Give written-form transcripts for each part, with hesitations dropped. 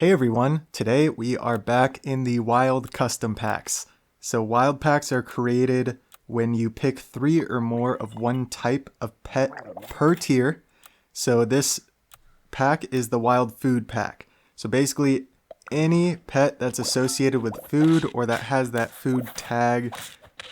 Hey everyone, today we are back in the Wild custom packs. So Wild packs are created when you pick 3 or more of one type of pet per tier. So this pack is the Wild Food pack. So basically any pet that's associated with food or that has that food tag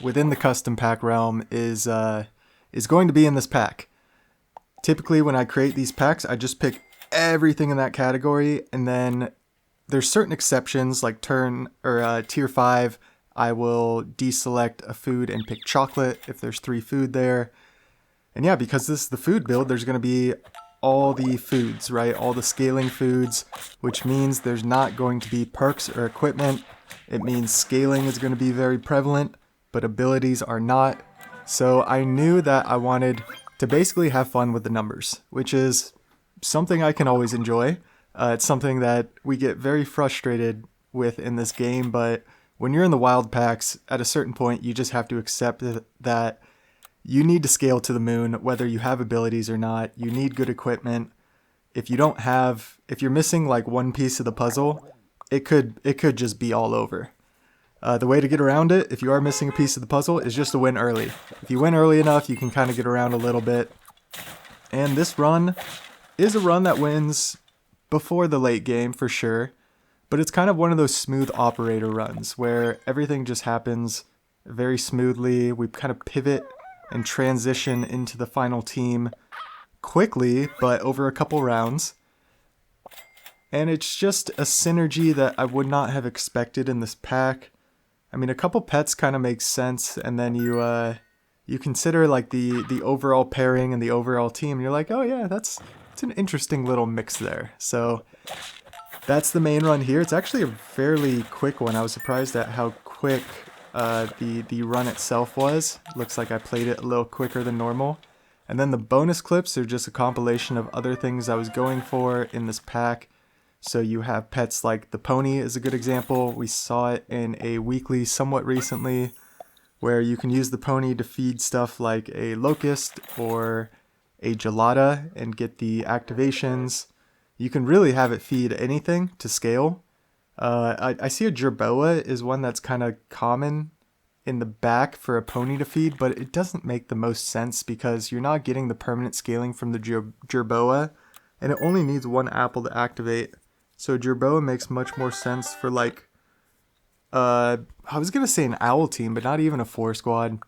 within the custom pack realm is going to be in this pack. Typically when I create these packs, I just pick everything in that category, and then there's certain exceptions like tier 5. I will deselect a food and pick chocolate if there's 3 food there. And yeah, because this is the food build, there's going to be all the foods, right? All the scaling foods, which means there's not going to be perks or equipment. It means scaling is going to be very prevalent, but abilities are not. So I knew that I wanted to basically have fun with the numbers, which is something I can always enjoy. It's something that we get very frustrated with in this game, but when you're in the wild packs, at a certain point, you just have to accept that you need to scale to the moon, whether you have abilities or not. You need good equipment. If you're missing like one piece of the puzzle, it could just be all over. The way to get around it, if you are missing a piece of the puzzle, is just to win early. If you win early enough, you can kind of get around a little bit. And this run is a run that wins before the late game for sure, but it's kind of one of those smooth operator runs where everything just happens very smoothly. We kind of pivot and transition into the final team quickly, but over a couple rounds. And it's just a synergy that I would not have expected in this pack. I mean, a couple pets kind of makes sense, and then you consider like the overall pairing and the overall team, and you're like, oh yeah, it's an interesting little mix there. So that's the main run here. It's actually a fairly quick one. I was surprised at how quick the run itself was. Looks like I played it a little quicker than normal. And then the bonus clips are just a compilation of other things I was going for in this pack. So you have pets like the pony is a good example. We saw it in a weekly somewhat recently, where you can use the pony to feed stuff like a locust or a gelada and get the activations. You can really have it feed anything to scale. I see a jerboa is one that's kind of common in the back for a pony to feed, but it doesn't make the most sense because you're not getting the permanent scaling from the jerboa, and it only needs 1 apple to activate. So jerboa makes much more sense for like, I was gonna say an owl team, but not even a 4 squad.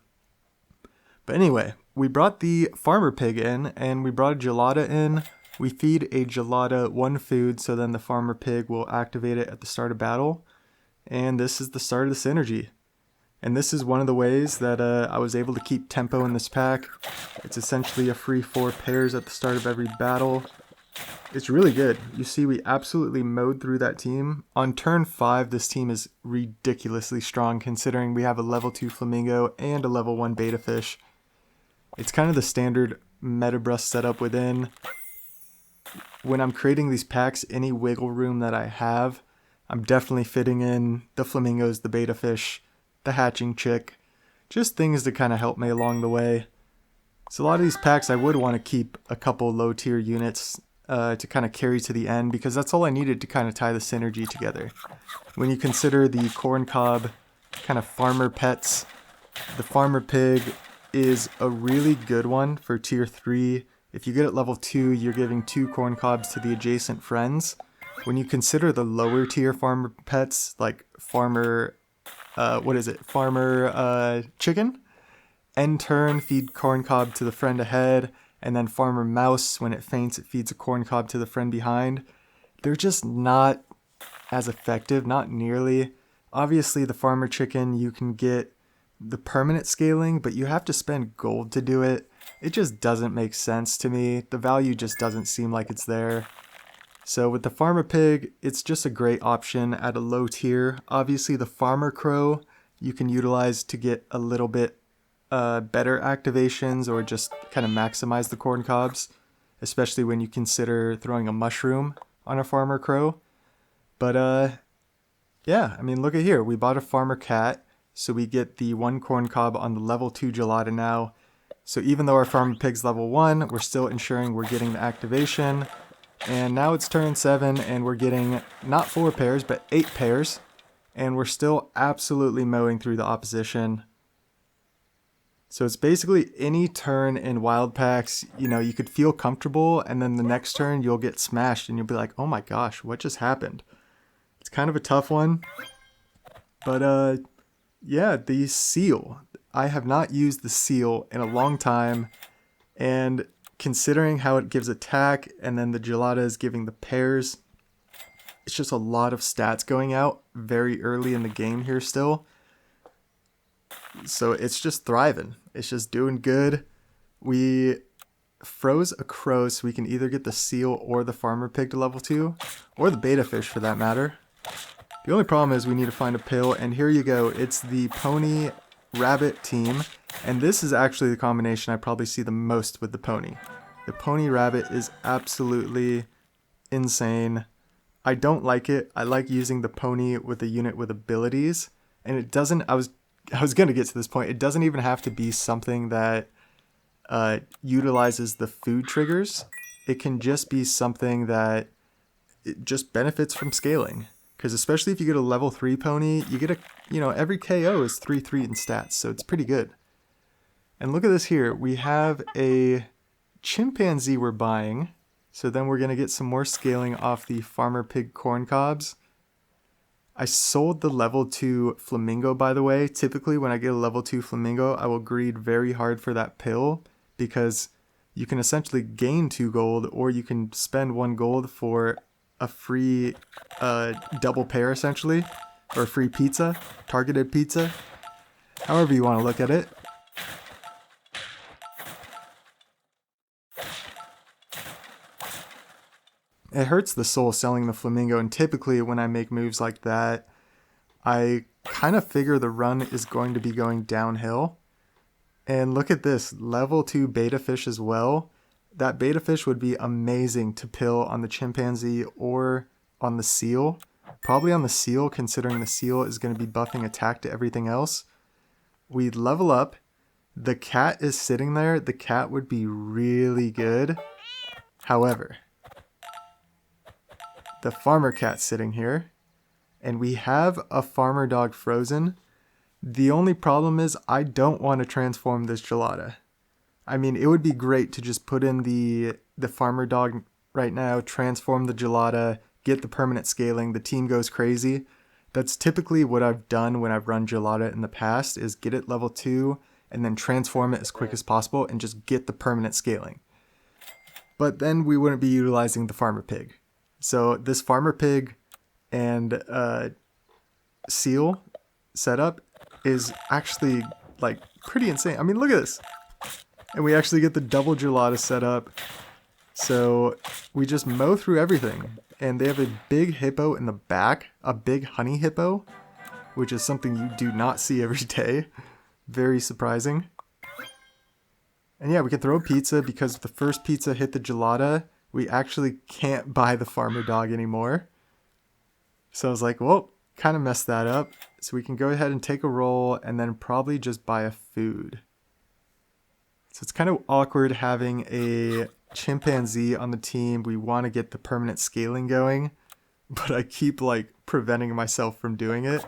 But anyway, we brought the farmer pig in, and we brought a gelada in. We feed a gelada 1 food, so then the farmer pig will activate it at the start of battle. And this is the start of the synergy. And this is one of the ways that I was able to keep tempo in this pack. It's essentially a free 4 pairs at the start of every battle. It's really good. You see, we absolutely mowed through that team. On turn 5, this team is ridiculously strong considering we have a level 2 flamingo and a level 1 beta fish. It's kind of the standard Metabrush setup within. When I'm creating these packs, any wiggle room that I have, I'm definitely fitting in the flamingos, the beta fish, the hatching chick, just things to kind of help me along the way. So a lot of these packs I would want to keep a couple low tier units to kind of carry to the end, because that's all I needed to kind of tie the synergy together. When you consider the corn cob kind of farmer pets, the farmer pig is a really good one for tier 3. If you get it level 2, you're giving 2 corn cobs to the adjacent friends. When you consider the lower tier farmer pets, like farmer chicken, end turn, feed corn cob to the friend ahead, and then farmer mouse, when it faints, it feeds a corn cob to the friend behind. They're just not as effective, not nearly. Obviously, the farmer chicken, you can get the permanent scaling, but you have to spend gold to do it. It just doesn't make sense to me. The value just doesn't seem like it's there. So with the farmer pig, it's just a great option at a low tier. Obviously, the farmer crow you can utilize to get a little bit better activations or just kind of maximize the corn cobs, especially when you consider throwing a mushroom on a farmer crow. But yeah, I mean, look at here. We bought a farmer cat, so we get the 1 corn cob on the level 2 gelada now. So even though our farmer pig's level 1, we're still ensuring we're getting the activation. And now it's turn 7 and we're getting not 4 pairs, but 8 pairs. And we're still absolutely mowing through the opposition. So it's basically any turn in wild packs, you could feel comfortable, and then the next turn you'll get smashed and you'll be like, oh my gosh, what just happened? It's kind of a tough one. But yeah, the seal. I have not used the seal in a long time, and considering how it gives attack and then the gelada is giving the pairs, it's just a lot of stats going out very early in the game here still. So it's just thriving. It's just doing good. We froze a crow so we can either get the seal or the farmer pig to level 2, or the beta fish for that matter. The only problem is we need to find a pill, and here you go. It's the pony rabbit team, and this is actually the combination I probably see the most with the pony. The pony rabbit is absolutely insane. I don't like it. I like using the pony with a unit with abilities, and it doesn't, I was going to get to this point. It doesn't even have to be something that utilizes the food triggers. It can just be something that it just benefits from scaling. Because especially if you get a level 3 pony, you get every KO is 3/3 in stats, so it's pretty good. And look at this here. We have a chimpanzee we're buying. So then we're going to get some more scaling off the farmer pig corn cobs. I sold the level 2 flamingo, by the way. Typically when I get a level 2 flamingo, I will greed very hard for that pill, because you can essentially gain 2 gold, or you can spend 1 gold for a free double pair essentially, or free pizza, targeted pizza, however you want to look at it. It hurts the soul selling the flamingo, and typically when I make moves like that, I kind of figure the run is going to be going downhill. And look at this, level 2 beta fish as well. That beta fish would be amazing to pill on the chimpanzee or on the seal. Probably on the seal, considering the seal is going to be buffing attack to everything else. We level up. The cat is sitting there. The cat would be really good. However, the farmer cat's sitting here, and we have a farmer dog frozen. The only problem is I don't want to transform this gelada. I mean, it would be great to just put in the farmer dog right now, transform the gelada, get the permanent scaling, the team goes crazy. That's typically what I've done when I've run gelada in the past, is get it level 2 and then transform it as quick as possible and just get the permanent scaling. But then we wouldn't be utilizing the farmer pig. So this farmer pig and seal setup is actually like pretty insane. I mean, look at this. And we actually get the double gelada set up. So we just mow through everything. And they have a big hippo in the back, a big honey hippo, which is something you do not see every day. Very surprising. And yeah, we can throw a pizza, because if the first pizza hit the gelada, we actually can't buy the farmer dog anymore. So I was like, well, kind of messed that up. So we can go ahead and take a roll and then probably just buy a food. So it's kind of awkward having a chimpanzee on the team. We want to get the permanent scaling going, but I keep like preventing myself from doing it.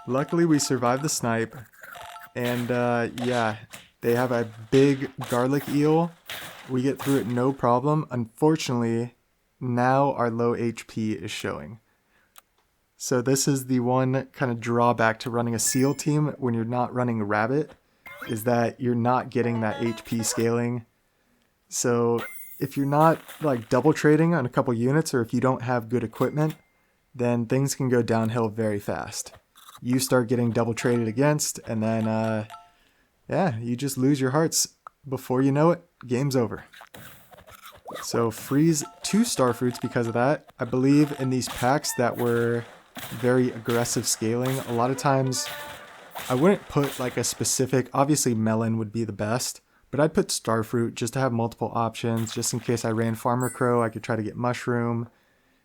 Luckily we survived the snipe, and yeah, they have a big garlic eel. We get through it no problem. Unfortunately, now our low HP is showing. So this is the one kind of drawback to running a seal team when you're not running a rabbit, is that you're not getting that HP scaling. So if you're not like double trading on a couple units, or if you don't have good equipment, then things can go downhill very fast. You start getting double traded against, and then yeah, you just lose your hearts. Before you know it, game's over. So freeze 2 star fruits because of that. I believe in these packs that were very aggressive scaling, a lot of times I wouldn't put like a specific, obviously melon would be the best, but I'd put starfruit just to have multiple options, just in case I ran farmer crow, I could try to get mushroom.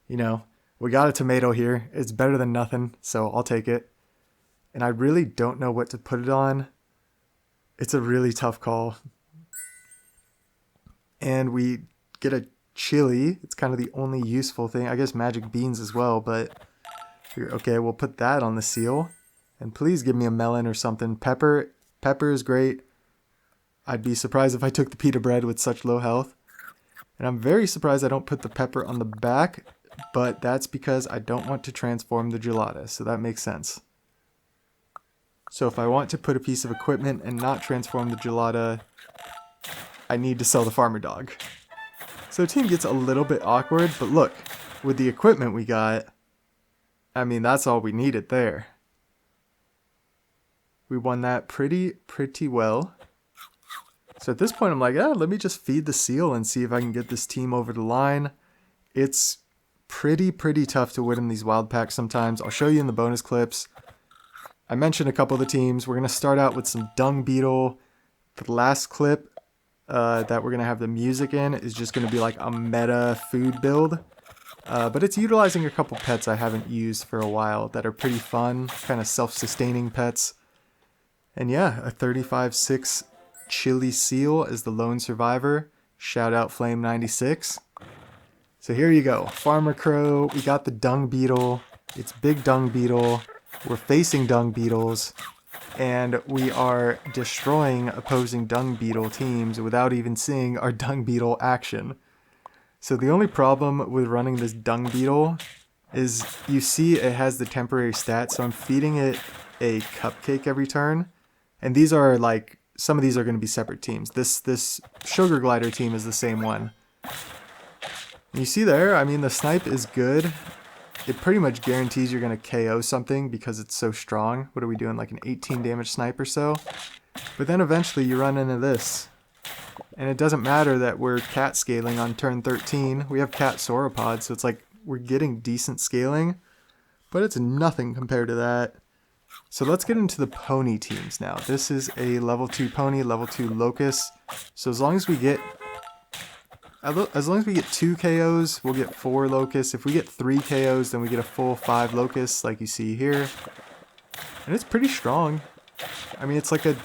You know, we got a tomato here. It's better than nothing, so I'll take it. And I really don't know what to put it on. It's a really tough call. And we get a chili. It's kind of the only useful thing. I guess magic beans as well, but here, okay, we'll put that on the seal. And please give me a melon or something. Pepper is great. I'd be surprised if I took the pita bread with such low health. And I'm very surprised I don't put the pepper on the back, but that's because I don't want to transform the gelada, so that makes sense. So if I want to put a piece of equipment and not transform the gelada, I need to sell the farmer dog. So the team gets a little bit awkward, but look, with the equipment we got, I mean, that's all we needed there. We won that pretty well. So at this point, I'm like, let me just feed the seal and see if I can get this team over the line. It's pretty tough to win in these wild packs sometimes. I'll show you in the bonus clips. I mentioned a couple of the teams. We're going to start out with some dung beetle. The last clip that we're going to have the music in is just going to be like a meta food build. But it's utilizing a couple pets I haven't used for a while that are pretty fun, kind of self-sustaining pets. And yeah, a 35-6 chili seal is the lone survivor. Shout out Flame96. So here you go. Farmer Crow. We got the dung beetle. It's big dung beetle. We're facing dung beetles. And we are destroying opposing dung beetle teams without even seeing our dung beetle action. So the only problem with running this dung beetle is you see it has the temporary stat. So I'm feeding it a cupcake every turn. And these are like, some of these are going to be separate teams. This sugar glider team is the same one. And you see there, I mean, the snipe is good. It pretty much guarantees you're going to KO something because it's so strong. What are we doing, like an 18 damage snipe or so? But then eventually you run into this. And it doesn't matter that we're cat scaling on turn 13. We have cat sauropods, so it's like we're getting decent scaling. But it's nothing compared to that. So let's get into the pony teams now. This is a level 2 pony, level 2 locust. So as long as we get 2 KOs, we'll get 4 locusts. If we get 3 KOs, then we get a full 5 locusts like you see here. And it's pretty strong. I mean, it's like a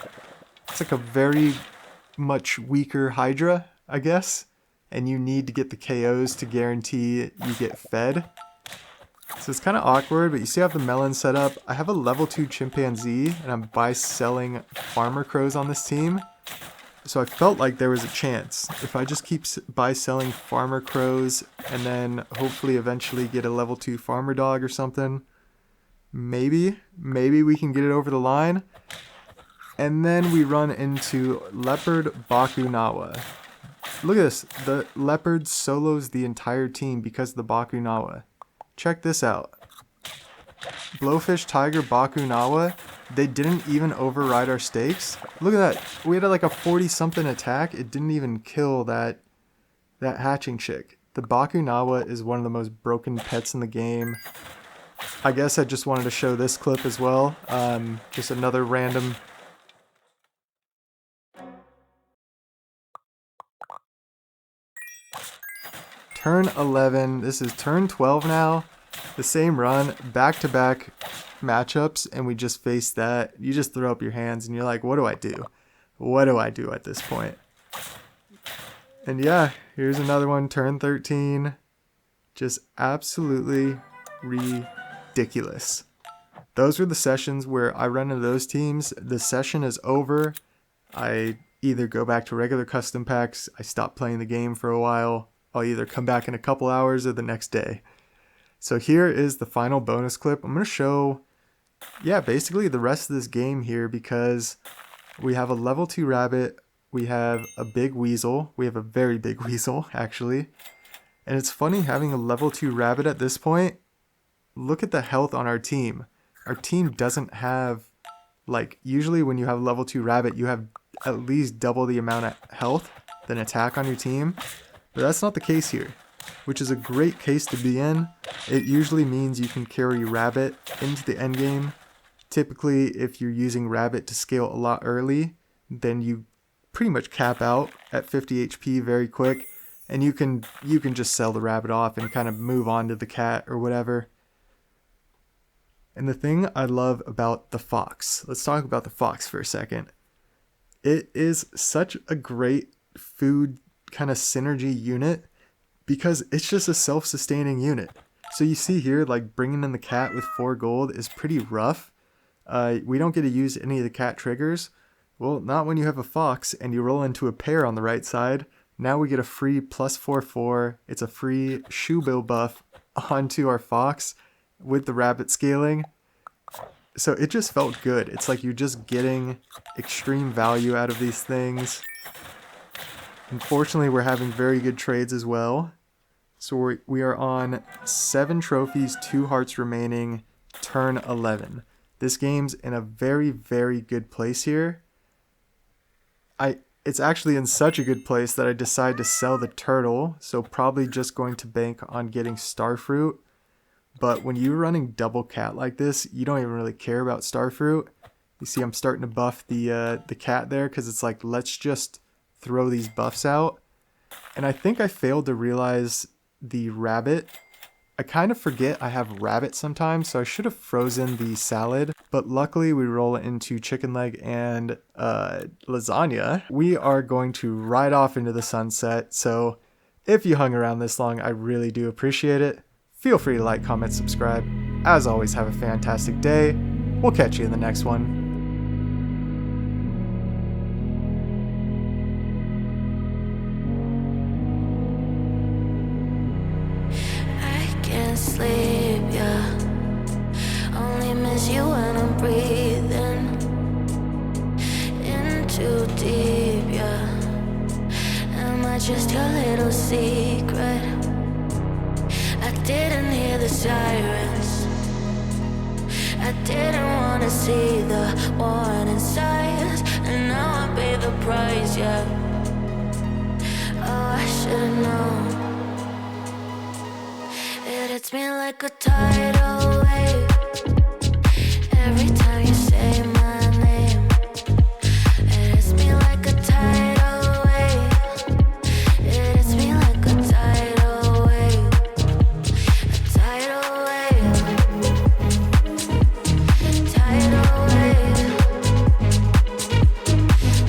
very much weaker Hydra, I guess. And you need to get the KOs to guarantee you get fed. So it's kind of awkward, but you see I have the melon set up. I have a level 2 chimpanzee, and I'm buy-selling farmer crows on this team. So I felt like there was a chance. If I just keep buy-selling farmer crows, and then hopefully eventually get a level 2 farmer dog or something, maybe we can get it over the line. And then we run into Leopard Bakunawa. Look at this. The Leopard solos the entire team because of the Bakunawa. Check this out. Blowfish, Tiger, Bakunawa, they didn't even override our stakes. Look at that. We had like a 40-something attack. It didn't even kill that hatching chick. The Bakunawa is one of the most broken pets in the game. I guess I just wanted to show this clip as well. Just another random... Turn 11, this is turn 12 now. The same run, back-to-back matchups, and we just face that. You just throw up your hands and you're like, what do I do? What do I do at this point? And yeah, here's another one, turn 13. Just absolutely ridiculous. Those were the sessions where I run into those teams. The session is over. I either go back to regular custom packs, I stop playing the game for a while. I'll either come back in a couple hours or the next day. So here is the final bonus clip. I'm going to show, basically the rest of this game here because we have a level 2 rabbit, we have a big weasel, we have a very big weasel actually. And it's funny having a level 2 rabbit at this point. Look at the health on our team. Our team doesn't have, like, usually when you have a level 2 rabbit, you have at least double the amount of health than attack on your team. But that's not the case here, which is a great case to be in. It usually means you can carry rabbit into the end game. Typically, if you're using rabbit to scale a lot early, then you pretty much cap out at 50 HP very quick, and you can just sell the rabbit off and kind of move on to the cat or whatever. And the thing I love about the fox, let's talk about the fox for a second. It is such a great food kind of synergy unit because it's just a self-sustaining unit. So you see here, like bringing in the cat with 4 gold is pretty rough. We don't get to use any of the cat triggers. Well, not when you have a fox and you roll into a pair on the right side. Now we get a free +4/4. It's a free shoe bill buff onto our fox with the rabbit scaling. So it just felt good. It's like you're just getting extreme value out of these things. Unfortunately, we're having very good trades as well. So we are on 7 trophies, 2 hearts remaining, turn 11. This game's in a very, very good place here. It's actually in such a good place that I decided to sell the turtle, so probably just going to bank on getting starfruit. But when you're running double cat like this, you don't even really care about starfruit. You see I'm starting to buff the cat there because it's like, let's just throw these buffs out. And I think I failed to realize the rabbit. I kind of forget I have rabbit sometimes, so I should have frozen the salad. But luckily we roll it into chicken leg and lasagna. We are going to ride off into the sunset, so if you hung around this long, I really do appreciate it. Feel free to like, comment, subscribe. As always, have a fantastic day. We'll catch you in the next one. Sleep, yeah. Only miss you when I'm breathing in too deep, yeah. Am I just your little secret? I didn't hear the sirens. I didn't want to see the warning signs, and now I pay the price, yeah. Oh, I should've known. It hits me like a tidal wave every time you say my name. It hits me like a tidal wave. It hits me like a tidal wave. A tidal wave. Tidal wave.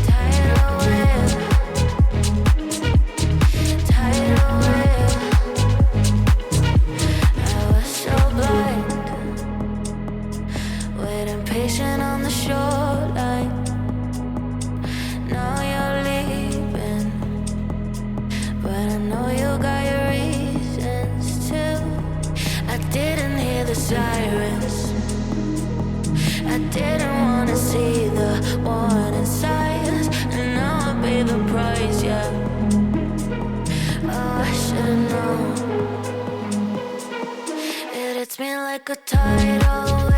Tidal wave. Tidal wave. Patient on the shoreline. Now you're leaving, but I know you got your reasons too. I didn't hear the sirens. I didn't want to see the warning signs, and now I pay the price, yeah. Oh, I should've known. It hits me like a tidal.